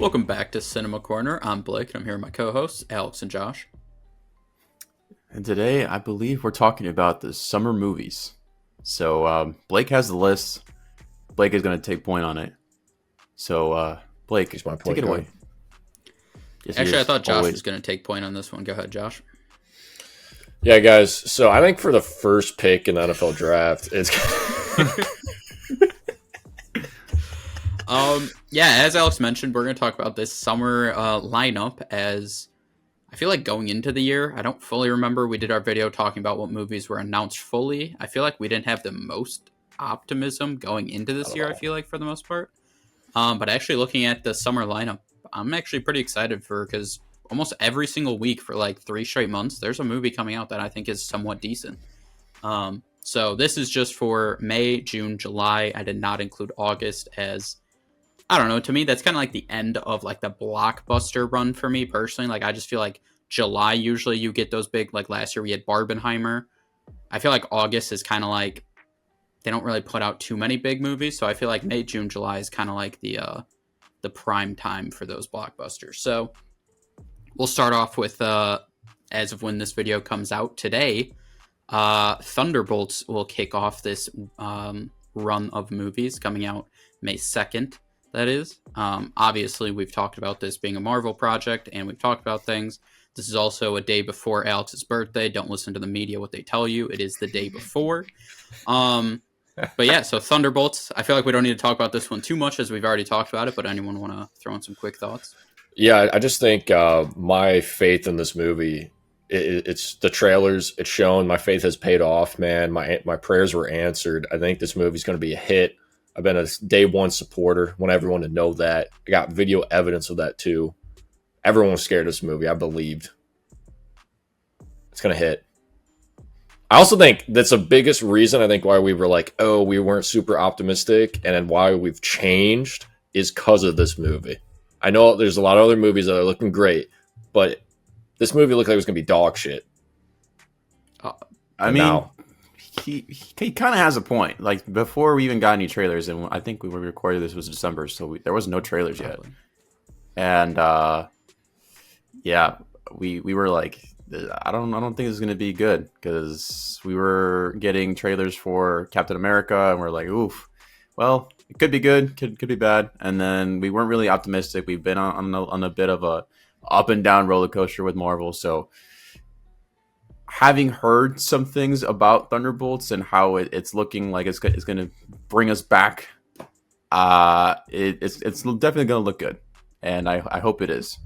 Welcome back to Cinema Corner. I'm Blake, and I'm here with my co-hosts, Alex and Josh. And today, I believe we're talking about the summer movies. So, Blake has the list. Blake is going to take point on it. So, Blake, He's my take point it guard. away. Yes, Actually, I thought Josh always. was going to take point on this one. Go ahead, Josh. Yeah, guys. So I think for the first pick in the NFL draft, it's As Alex mentioned, we're going to talk about this summer lineup. As I feel like going into the year, I don't fully remember. We did our video talking about what movies were announced fully. I feel like we didn't have the most optimism going into this year. I feel like for the most part, but actually looking at the summer lineup, I'm actually pretty excited for because almost every single week for like 3 straight months, there's a movie coming out that I think is somewhat decent. So this is just for May, June, July. I did not include August as I don't know. To me, that's kind of like the end of like the blockbuster run for me personally. Like I just feel like July usually you get those big. Like last year we had Barbenheimer. I feel like August is kind of like they don't really put out too many big movies. So I feel like May, June, July is kind of like the prime time for those blockbusters. So we'll start off with as of when this video comes out today. Thunderbolts will kick off this run of movies coming out May 2nd. That is. Obviously, we've talked about this being a Marvel project, and we've talked about things. This is also a day before Alex's birthday. Don't listen to the media, what they tell you. It is the day before. But yeah, so Thunderbolts. I feel like we don't need to talk about this one too much as we've already talked about it, but anyone want to throw in some quick thoughts? yeah. I just think my faith in this movie. It's the trailers. It's shown my faith has paid off. Man, my prayers were answered. I think this movie's going to be a hit. I've been a day one supporter. Want everyone to know that. I got video evidence of that too. Everyone was scared of this movie. I believed it's going to hit. I also think that's the biggest reason I think why we were like, oh, we weren't super optimistic, and then why we've changed is because of this movie. I know there's a lot of other movies that are looking great, but this movie looked like it was going to be dog shit. I mean, now, he kind of has a point. Like, before we even got any trailers, and I think we recorded this was December, so there was no trailers yet. And, yeah, we were like, I don't think this is going to be good, because we were getting trailers for Captain America, and we're like, oof, well, it could be good, could be bad. And then we weren't really optimistic. We've been on a bit of a up and down roller coaster with Marvel. So having heard some things about Thunderbolts and how it's looking like it's going to bring us back, it's definitely going to look good. And I hope it is.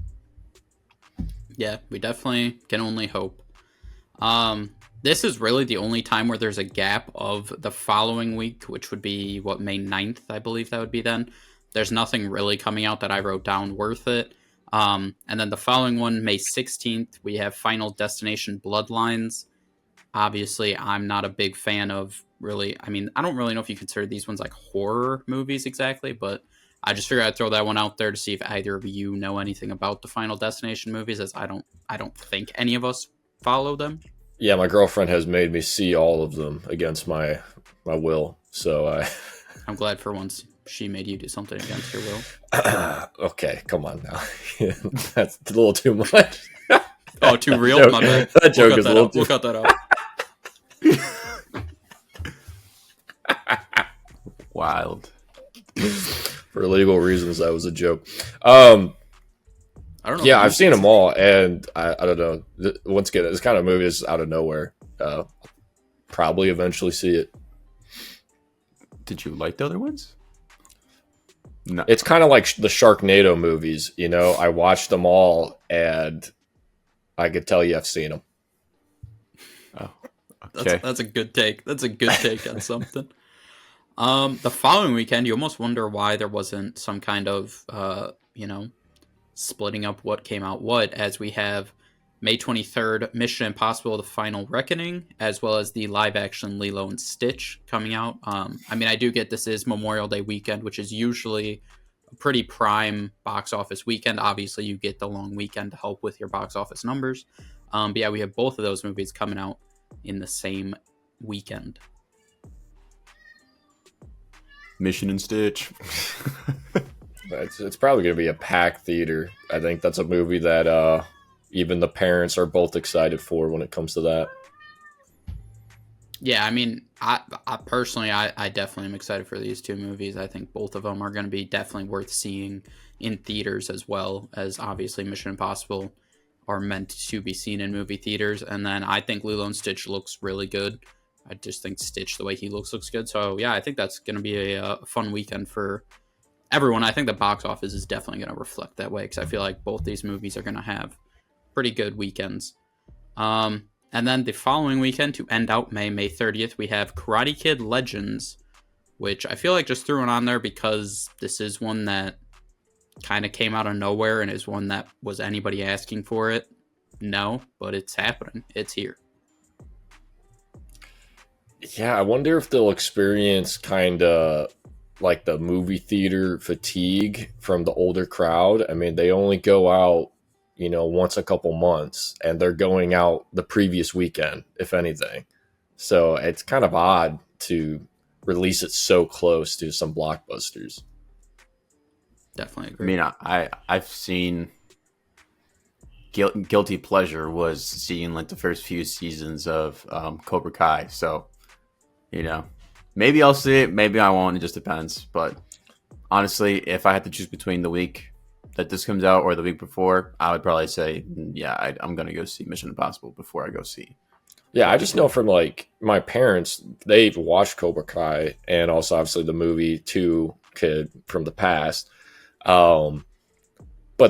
Yeah, we definitely can only hope. This is really the only time where there's a gap of the following week, which would be, May 9th, I believe that would be then. There's nothing really coming out that I wrote down worth it. And then the following one, May 16th, we have Final Destination Bloodlines. Obviously, I'm not a big fan of I don't really know if you consider these ones like horror movies exactly, but I just figured I'd throw that one out there to see if either of you know anything about the Final Destination movies, as I don't think any of us follow them. yeah, my girlfriend has made me see all of them against my will. So I'm glad for once she made you do something against your will. okay, come on now. That's a little too much. Oh, too real? Joke, My bad. that joke is a little too. We'll cut that out. Wild. For legal reasons, that was a joke. I don't know. Yeah, I've seen them all, and I don't know. Once again, this kind of movie is out of nowhere. Probably eventually see it. Did you like the other ones? No. It's kind of like the Sharknado movies. You know, I watched them all, and I could tell you I've seen them. Oh, okay. That's a good take. That's a good take on something. The following weekend, you almost wonder why there wasn't some kind of, splitting up what came out what, as we have May 23rd, Mission Impossible: The Final Reckoning, as well as the live-action Lilo and Stitch coming out. I do get this is Memorial Day weekend, which is usually a pretty prime box office weekend. Obviously, you get the long weekend to help with your box office numbers. But yeah, we have both of those movies coming out in the same weekend. Mission and Stitch. It's probably going to be a packed theater. I think that's a movie that even the parents are both excited for when it comes to that. Yeah, I mean, I personally, I definitely am excited for these two movies. I think both of them are going to be definitely worth seeing in theaters, as well as obviously Mission Impossible are meant to be seen in movie theaters. And then I think Lilo and Stitch looks really good. I just think Stitch, the way he looks good. So yeah, I think that's going to be a fun weekend for everyone. I think the box office is definitely going to reflect that way, because I feel like both these movies are going to have pretty good weekends. And then the following weekend, to end out May 30th, we have Karate Kid Legends, which I feel like just threw it on there because this is one that kind of came out of nowhere and is one that was anybody asking for it? No, but it's happening. It's here. Yeah, I wonder if they'll experience kind of like the movie theater fatigue from the older crowd. I mean, they only go out, once a couple months, and they're going out the previous weekend, if anything. So it's kind of odd to release it so close to some blockbusters. Definitely agree. I mean, I've seen guilty pleasure was seeing like the first few seasons of Cobra Kai. So, maybe I'll see it, maybe I won't. It just depends. But honestly, if I had to choose between the week that this comes out or the week before, I would probably say, yeah, I'm going to go see Mission Impossible before I go see. Yeah, I just know from like my parents, they've watched Cobra Kai and also obviously the movie 2 Kid from the past. But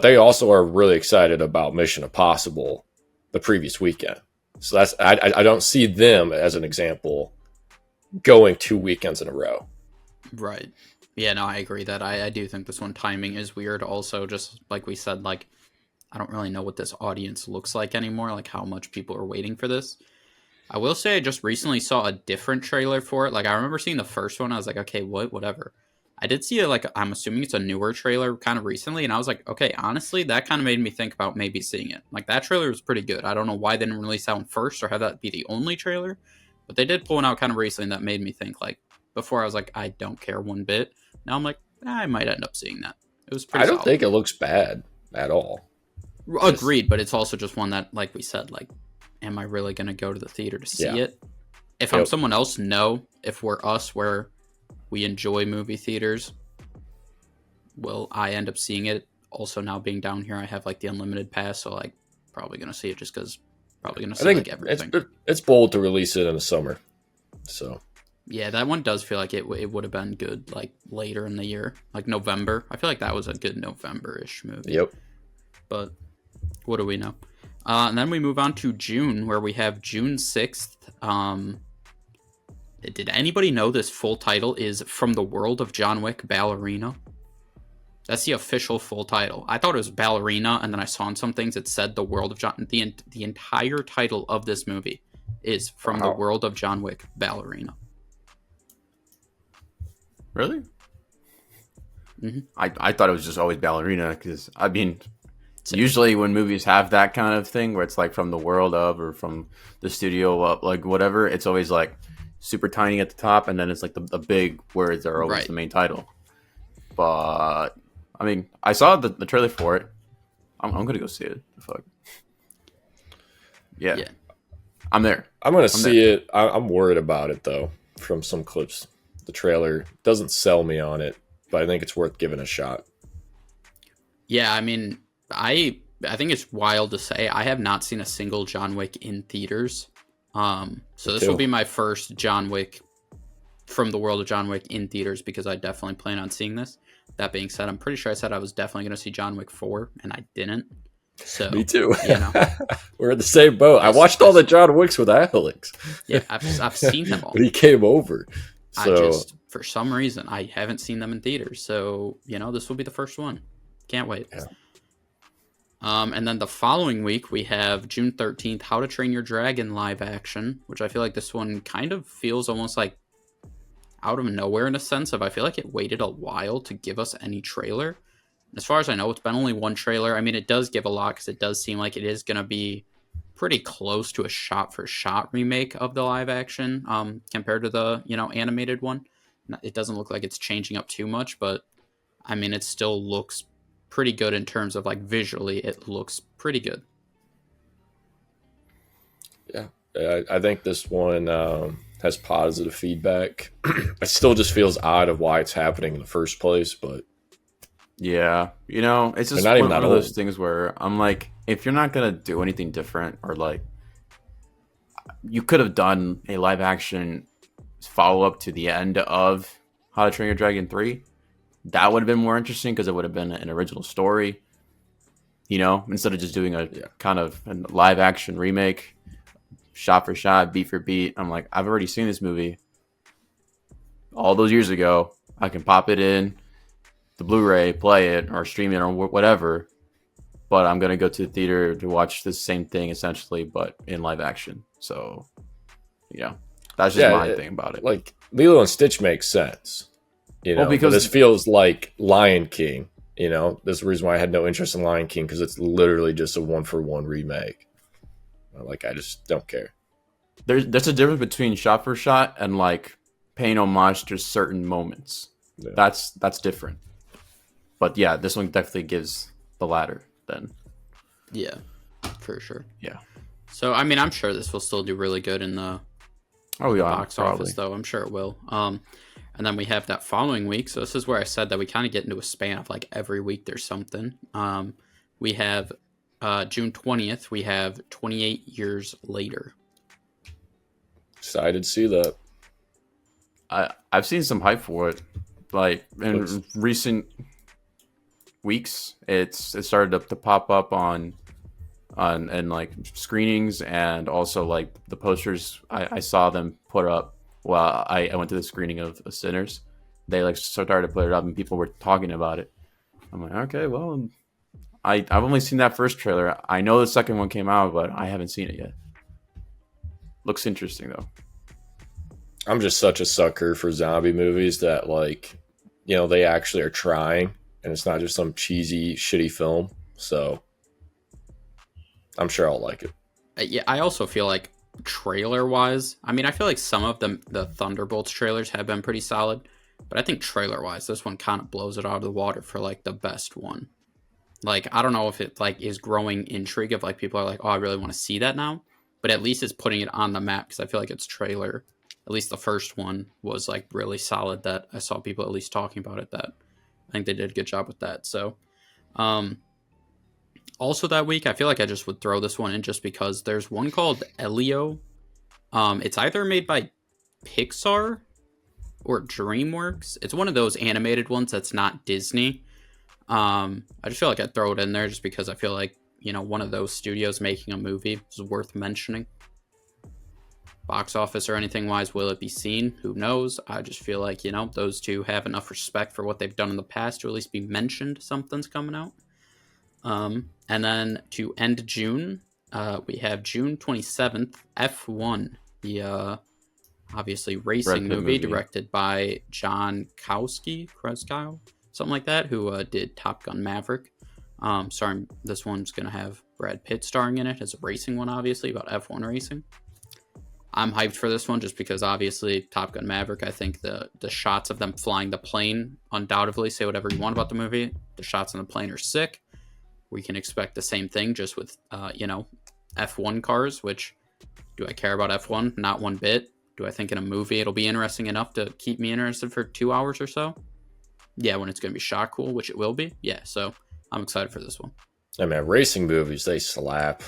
they also are really excited about Mission Impossible the previous weekend. So that's I don't see them as an example going 2 weekends in a row. Right. Yeah, no, I agree that I do think this one timing is weird. Also, just like we said, like, I don't really know what this audience looks like anymore, like how much people are waiting for this. I will say I just recently saw a different trailer for it. Like, I remember seeing the first one. I was like, okay, whatever. I did see it, like, I'm assuming it's a newer trailer kind of recently. And I was like, okay, honestly, that kind of made me think about maybe seeing it. Like, that trailer was pretty good. I don't know why they didn't release that one first or have that be the only trailer. But they did pull one out kind of recently that made me think, like, before I was like, I don't care one bit. Now I'm like, I might end up seeing that. It was pretty I don't solid. think it looks bad at all. Agreed, but it's also just one that, like we said, like, am I really going to go to the theater to see it? If I'm someone else, no. If we're us, where we enjoy movie theaters, will I end up seeing it? Also, now being down here, I have, like, the unlimited pass, so, like, probably going to see it just because probably going to see, like, everything. It's bold to release it in the summer, so... Yeah, that one does feel like it would have been good, like, later in the year. Like, November. I feel like that was a good November-ish movie. Yep. But what do we know? And then we move on to June, where we have June 6th. Did anybody know this full title is From the World of John Wick, Ballerina? That's the official full title. I thought it was Ballerina, and then I saw on some things it said The World of John... The entire title of this movie is From the World of John Wick, Ballerina. Really? Mm-hmm. I thought it was just always Ballerina because, I mean, usually when movies have that kind of thing where it's like from the world of or from the studio up, like whatever, it's always like super tiny at the top and then it's like the big words are always the main title. But, I mean, I saw the trailer for it. I'm going to go see it. Fuck. Yeah. I'm there. I'm going to see it. I'm worried about it, though, from some clips. The trailer doesn't sell me on it, but I think it's worth giving a shot. Yeah, I mean, I think it's wild to say I have not seen a single John Wick in theaters. So this will be my first John Wick From the World of John Wick in theaters because I definitely plan on seeing this. That being said, I'm pretty sure I said I was definitely going to see John Wick 4, and I didn't. So me too. We're in the same boat. I watched all the John Wicks with Alex. Yeah, I've seen them all. But he came over. So for some reason, I haven't seen them in theaters. So, this will be the first one. Can't wait. Yeah. And then the following week, we have June 13th, How to Train Your Dragon live action, which I feel like this one kind of feels almost like out of nowhere in a sense of I feel like it waited a while to give us any trailer. As far as I know, it's been only one trailer. I mean, it does give a lot because it does seem like it is going to be pretty close to a shot-for-shot remake of the live action compared to the animated one. It doesn't look like it's changing up too much, but I mean, it still looks pretty good in terms of like visually. It looks pretty good. Yeah, I think this one has positive feedback. It still just feels odd of why it's happening in the first place, but Yeah, you know, it's they're just not even one that of those old. things where I'm like, if you're not gonna do anything different, or like, you could have done a live action follow up to the end of How to Train Your Dragon 3. That would have been more interesting because it would have been an original story, you know, instead of just doing a Yeah, kind of a live action remake, shot for shot, beat for beat. I'm like, I've already seen this movie all those years ago. I can pop it in the Blu-ray, play it, or stream it, or whatever. But I'm gonna go to the theater to watch the same thing essentially, but in live action. So, yeah, that's just yeah. my thing about it. Like Lilo and Stitch makes sense, you Well, know, but this because feels like Lion King. You know, that's the reason why I had no interest in Lion King, because it's literally just a one for one remake. Like, I just don't care. there's a difference between shot for shot and like paying homage to certain moments. Yeah. That's different. But yeah, this one definitely gives the latter. Then Yeah, for sure. yeah. So I mean, I'm sure this will still do really good in the Oh yeah, box probably. office, though. I'm sure it will. And then we have that following week. So this is where I said that we kind of get into a span of like every week there's something. We have June 20th. We have 28 Years Later. Excited to see that. I've seen some hype for it. Like in Looks- recent weeks, it started to pop up on and like screenings, and also like the posters. I saw them put up while I went to the screening of Sinners. They like started to put it up, and people were talking about it. I'm like, okay, well, I've only seen that first trailer. I know the second one came out, but I haven't seen it yet. Looks interesting though. I'm just such a sucker for zombie movies that, like, you know, they actually are trying, and it's not just some cheesy, shitty film. So I'm sure I'll like it. Yeah, I also feel like trailer wise, I mean, I feel like some of the Thunderbolts trailers have been pretty solid, but I think trailer wise, this one kind of blows it out of the water for like the best one. Like, I don't know if it like is growing intrigue of like people are like, oh, I really want to see that now, but at least it's putting it on the map, because I feel like its trailer, at least the first one, was like really solid. That I saw people at least talking about it. That I think they did a good job with that. So, also that week, I feel like I just would throw this one in just because there's one called Elio. It's either made by Pixar or DreamWorks. It's one of those animated ones that's not Disney. I just feel like I'd throw it in there just because I feel like, you know, one of those studios making a movie is worth mentioning. Box office or anything wise, will it be seen? Who knows? I just feel like, you know, those two have enough respect for what they've done in the past to at least be mentioned. Something's coming out. And then to end June, we have June 27th, F1, the obviously racing movie directed by John Krasinski, something like that, who did Top Gun Maverick. Sorry, this one's going to have Brad Pitt starring in it as a racing one, obviously, about F1 racing. I'm hyped for this one just because obviously Top Gun Maverick, I think the shots of them flying the plane, undoubtedly, say whatever you want about the movie, the shots on the plane are sick. We can expect the same thing just with, you know, F1 cars, which, do I care about F1? Not one bit. Do I think in a movie it'll be interesting enough to keep me interested for 2 hours or so? Yeah, when it's going to be shot cool, which it will be. Yeah, so I'm excited for this one. I mean, racing movies, they slap.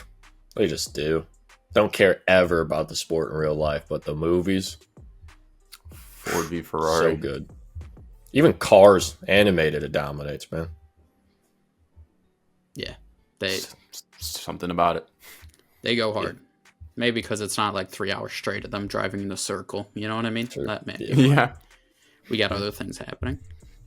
They just do. Don't care ever about the sport in real life, but the movies, Ford v Ferrari, so good. Even Cars animated, it dominates, man. Yeah, they something about it. go hard. Yeah. Maybe because it's not like 3 hours straight of them driving in a circle. You know what I mean? Sure. That may Yeah. We got other things happening.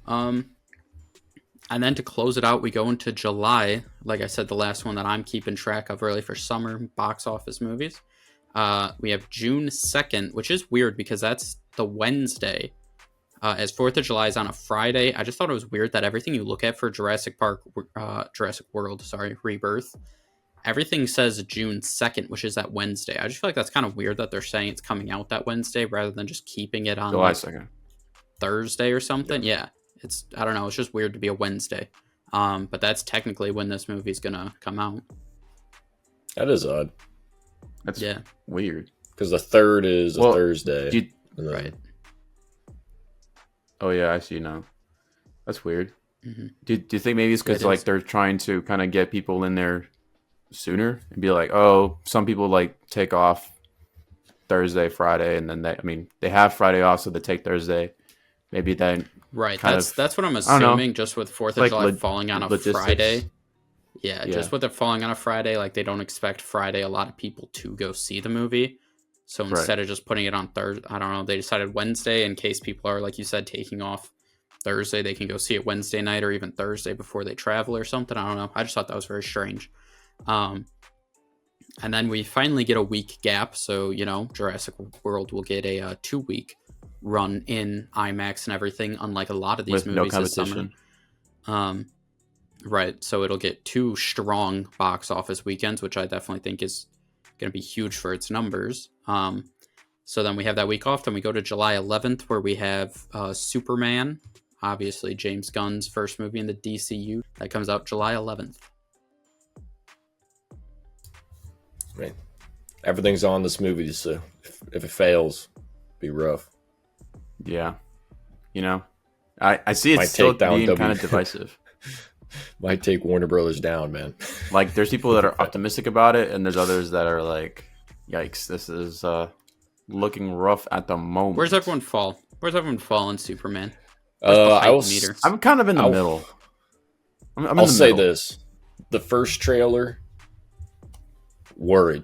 And then to close it out, we go into July. Like I said, the last one that I'm keeping track of really for summer box office movies. We have June 2nd, which is weird because that's the Wednesday. As 4th of July is on a Friday. I just thought it was weird that everything you look at for Jurassic World, Rebirth, everything says June 2nd, which is that Wednesday. I just feel like that's kind of weird that they're saying it's coming out that Wednesday rather than just keeping it on July like 2nd. Thursday or something. Yeah. It's I don't know. It's just weird to be a Wednesday. But that's technically when this movie's gonna come out. That is odd. That's weird. Because the 3rd is a Thursday. Right. Oh yeah, I see now. That's weird. Mm-hmm. Do you think maybe it's because like they're trying to kind of get people in there sooner and be like, oh, some people like take off Thursday, Friday, and then they have Friday off, so they take Thursday. Maybe then that's what I'm assuming. Just with 4th of July falling on a Friday. Yeah, just with it falling on a Friday, like they don't expect Friday a lot of people to go see the movie. So instead of just putting it on Thursday, I don't know, they decided Wednesday in case people are, like you said, taking off Thursday. They can go see it Wednesday night or even Thursday before they travel or something. I don't know. I just thought that was very strange. And then we finally get a week gap. So, you know, Jurassic World will get a 2-week run in IMAX and everything, unlike a lot of these movies this summer. Right. So it'll get 2 strong box office weekends, which I definitely think is going to be huge for its numbers. So then we have that week off. Then we go to July 11th, where we have Superman, obviously James Gunn's first movie in the DCU. That comes out July 11th. Right. Everything's on this movie, so if it fails, be rough. Yeah. You know, I see it's still being kind of divisive. Might take Warner Brothers down, man. Like, there's people that are optimistic about it, and there's others that are like, yikes, this is looking rough at the moment. Where's everyone fall? Where's everyone fall in Superman? I'm kind of in the middle. I'll say this. The first trailer, worried.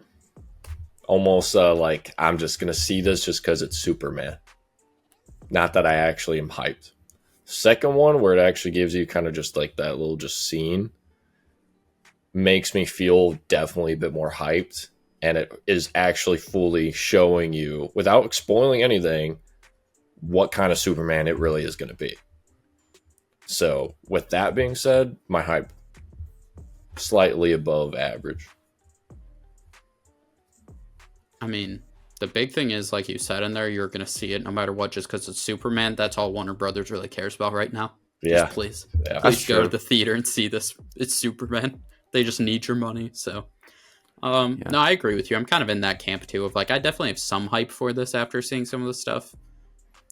Almost like, I'm just going to see this just because it's Superman. Not that I actually am hyped. Second one, where it actually gives you kind of just like that little just scene, makes me feel definitely a bit more hyped. And it is actually fully showing you, without spoiling anything, what kind of Superman it really is going to be. So, with that being said, my hype slightly above average. I mean, the big thing is, like you said in there, you're going to see it no matter what, just because it's Superman. That's all Warner Brothers really cares about right now. Yeah. Just please go to the theater and see this. It's Superman. They just need your money. So, no, I agree with you. I'm kind of in that camp too of like, I definitely have some hype for this after seeing some of the stuff.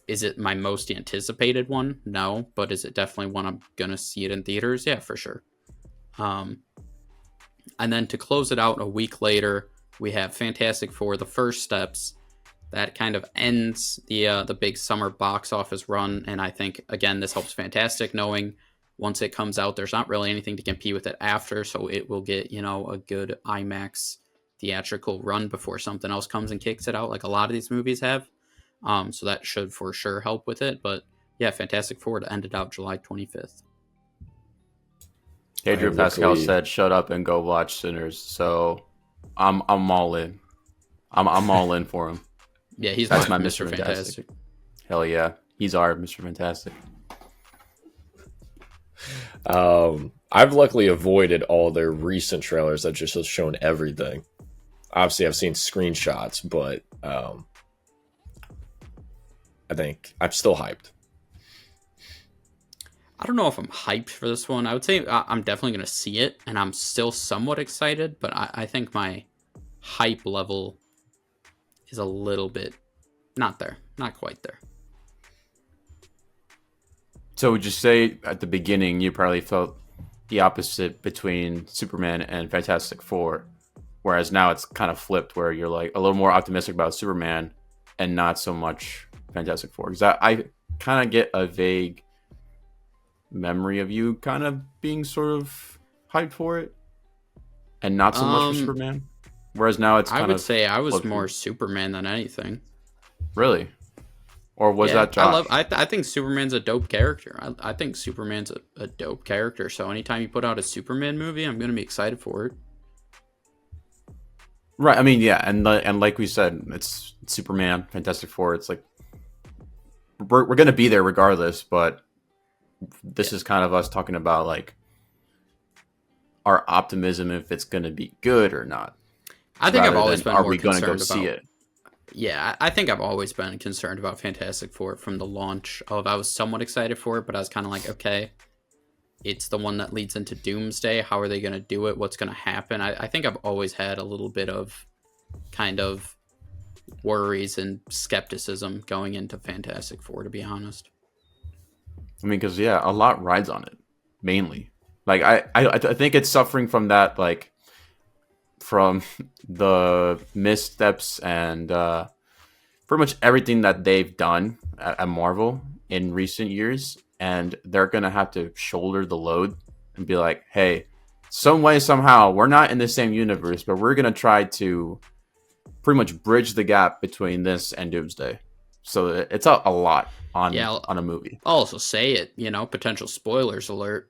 Is it my most anticipated one? No, but is it definitely one I'm going to see it in theaters? Yeah, for sure. And then to close it out a week later, we have Fantastic Four, The First Steps. That kind of ends the big summer box office run. And I think, again, this helps Fantastic knowing once it comes out, there's not really anything to compete with it after. So it will get, you know, a good IMAX theatrical run before something else comes and kicks it out, like a lot of these movies have. So that should for sure help with it. But yeah, Fantastic Four ended out July 25th. Pedro Pascal said, "Shut up and go watch Sinners." So I'm all in. I'm all in for him. Yeah, that's my Mr. Fantastic. Hell yeah, he's our Mr. Fantastic. I've luckily avoided all their recent trailers that just have shown everything. Obviously, I've seen screenshots, but I think I'm still hyped. I don't know if I'm hyped for this one. I would say I'm definitely going to see it, and I'm still somewhat excited, but I think my hype level is a little bit not there. Not quite there. So would you say at the beginning you probably felt the opposite between Superman and Fantastic Four, whereas now it's kind of flipped where you're like a little more optimistic about Superman and not so much Fantastic Four? Because I kind of get a vague memory of you kind of being sort of hyped for it and not so much for Superman. Whereas now it's kind of... I would say I was more Superman than anything. Really? Or was that Josh? I think Superman's a dope character. I think Superman's a dope character. So anytime you put out a Superman movie, I'm going to be excited for it. Right. I mean, yeah. And like we said, it's Superman, Fantastic Four. It's like we're going to be there regardless. But this is kind of us talking about like our optimism if it's going to be good or not. I think I've always been more concerned about... see it? Yeah, I think I've always been concerned about Fantastic Four from the launch of. I was somewhat excited for it, but I was kind of like, okay, it's the one that leads into Doomsday. How are they going to do it? What's going to happen? I think I've always had a little bit of kind of worries and skepticism going into Fantastic Four, to be honest. I mean, because a lot rides on it, mainly. Like I think it's suffering from that, like from the missteps and pretty much everything that they've done at Marvel in recent years, and they're gonna have to shoulder the load and be like, hey, some way somehow we're not in the same universe, but we're gonna try to pretty much bridge the gap between this and Doomsday. So it's a lot on a movie. I'll also say it, potential spoilers alert.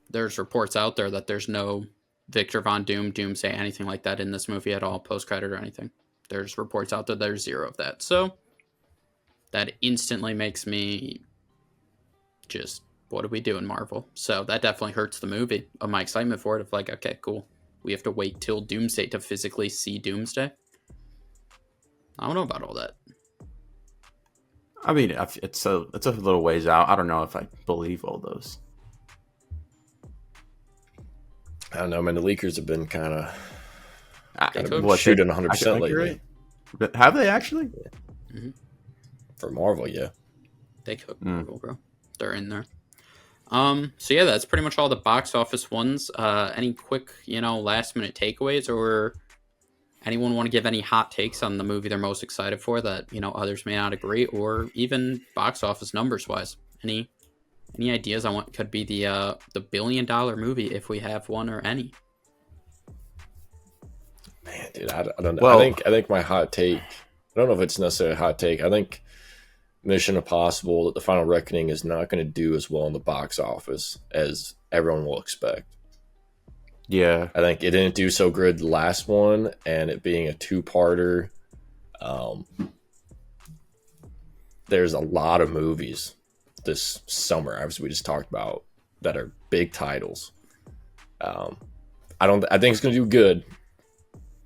There's reports out there that there's no Victor Von Doom, Doomsday, anything like that in this movie at all, post-credit or anything. There's reports out there there's zero of that. So that instantly makes me just, what do we do in Marvel? So that definitely hurts the movie of my excitement for it, of like, okay, cool. We have to wait till Doomsday to physically see Doomsday. I don't know about all that. I mean, it's a little ways out. I don't know if I believe all those. I don't know, man. The leakers have been kind of shooting 100% lately. But have they actually? Yeah. Mm-hmm. For Marvel, yeah. They cook Marvel, bro. They're in there. So yeah, that's pretty much all the box office ones. Any quick, last minute takeaways, or anyone want to give any hot takes on the movie they're most excited for that, others may not agree, or even box office numbers wise? Any ideas on what could be the $1 billion movie if we have one, or any? Man, dude, I don't know. Well, I think my hot take, I don't know if it's necessarily a hot take. I think Mission Impossible, The Final Reckoning, is not going to do as well in the box office as everyone will expect. Yeah. I think it didn't do so good the last one, and it being a two-parter. There's a lot of movies this summer, as we just talked about, that are big titles. I think it's going to do good,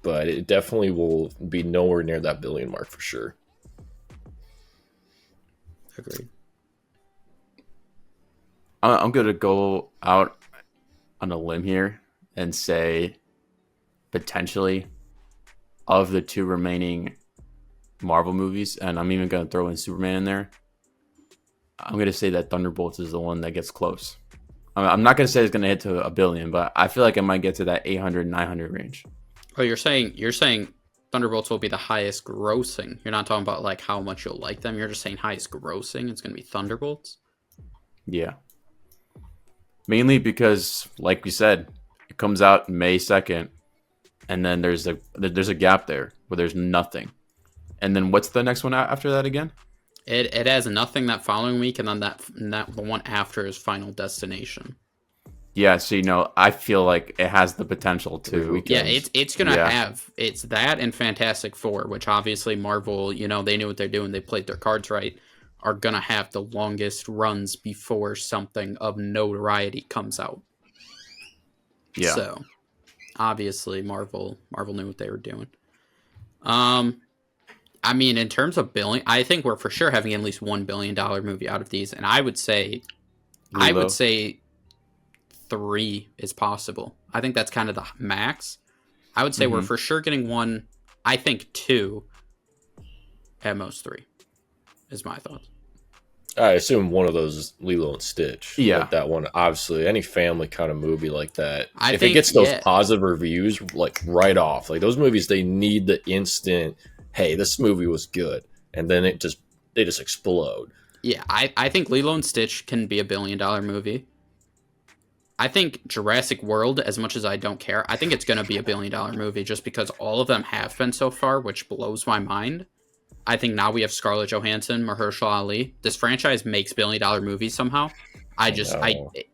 but it definitely will be nowhere near that billion mark for sure. Agreed. I'm going to go out on a limb here and say potentially of the two remaining Marvel movies, and I'm even going to throw in Superman in there, I'm going to say that Thunderbolts is the one that gets close. I'm not going to say it's going to hit to $1 billion, but I feel like it might get to that 800, 900 range. Oh, you're saying Thunderbolts will be the highest grossing. You're not talking about like how much you'll like them. You're just saying highest grossing. It's going to be Thunderbolts. Yeah. Mainly because, like we said, it comes out May 2nd, and then there's a gap there where there's nothing. And then what's the next one after that again? It has nothing that following week, and then that the one after is Final Destination. Yeah, so I feel like it has the potential to. Yeah, it's gonna have that and Fantastic Four, which obviously Marvel, they knew what they're doing. They played their cards right. Are gonna have the longest runs before something of notoriety comes out. Yeah. So obviously Marvel knew what they were doing. I mean, in terms of billing, I think we're for sure having at least $1 billion movie out of these, and I would say Lilo. 3 is possible. I think that's kind of the max. I would say we're for sure getting 1. I think 2, at most 3, is my thoughts. I assume one of those is Lilo and Stitch. Yeah. Like that one, obviously, any family kind of movie like that. If think it gets those positive reviews, like right off, like those movies, they need the instant, hey, this movie was good. And then they just explode. Yeah, I think Lilo and Stitch can be $1 billion movie. I think Jurassic World, as much as I don't care, I think it's going to be $1 billion movie just because all of them have been so far, which blows my mind. I think now we have Scarlett Johansson, Mahershala Ali. This franchise makes $1 billion movies somehow.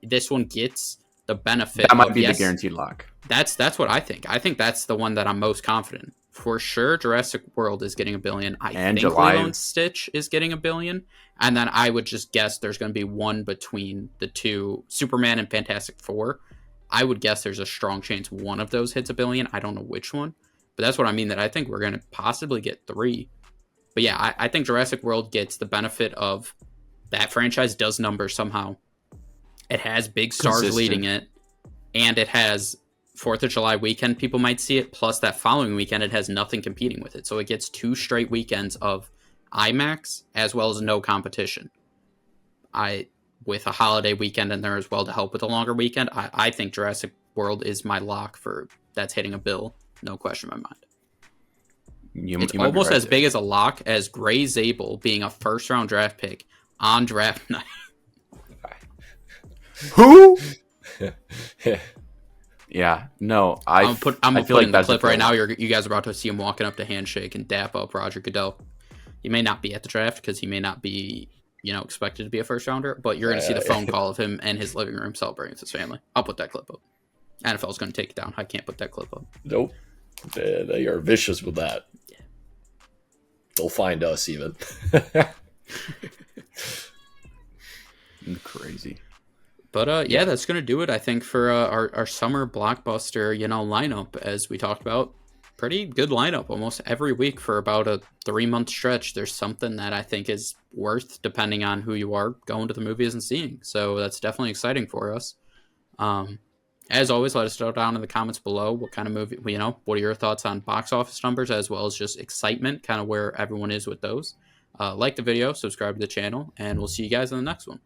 This one gets the benefit. That might be the guaranteed lock. That's what I think. I think that's the one that I'm most confident. For sure, Jurassic World is getting $1 billion. I think Lilo and Stitch is getting $1 billion. And then I would just guess there's going to be one between the two, Superman and Fantastic Four. I would guess there's a strong chance one of those hits $1 billion. I don't know which one. But that's what I mean, that I think we're going to possibly get 3. But yeah, I think Jurassic World gets the benefit of that franchise does numbers somehow. It has big stars Consistent. leading it, and it has 4th of July weekend people might see it, plus that following weekend it has nothing competing with it. So it gets 2 straight weekends of IMAX as well as no competition. With a holiday weekend in there as well to help with a longer weekend, I think Jurassic World is my lock for that's hitting a bill, no question in my mind. It's almost as big as a lock as Gray Zabel being a first-round draft pick on draft night. Who? Yeah, no, I'm gonna put in the clip right now. You're You guys are about to see him walking up to handshake and dap up Roger Goodell. He may not be at the draft because he may not be, expected to be a first rounder, but you're going to see the phone call of him in his living room celebrating with his family. I'll put that clip up. NFL's going to take it down. I can't put that clip up. Nope. They are vicious with that. Yeah. They'll find us even. Crazy. But yeah, that's going to do it, I think, for our summer blockbuster, lineup, as we talked about. Pretty good lineup almost every week for about a 3-month stretch. There's something that I think is worth, depending on who you are, going to the movies and seeing. So that's definitely exciting for us. As always, let us know down in the comments below what kind of movie, what are your thoughts on box office numbers, as well as just excitement, kind of where everyone is with those. Like the video, subscribe to the channel, and we'll see you guys in the next one.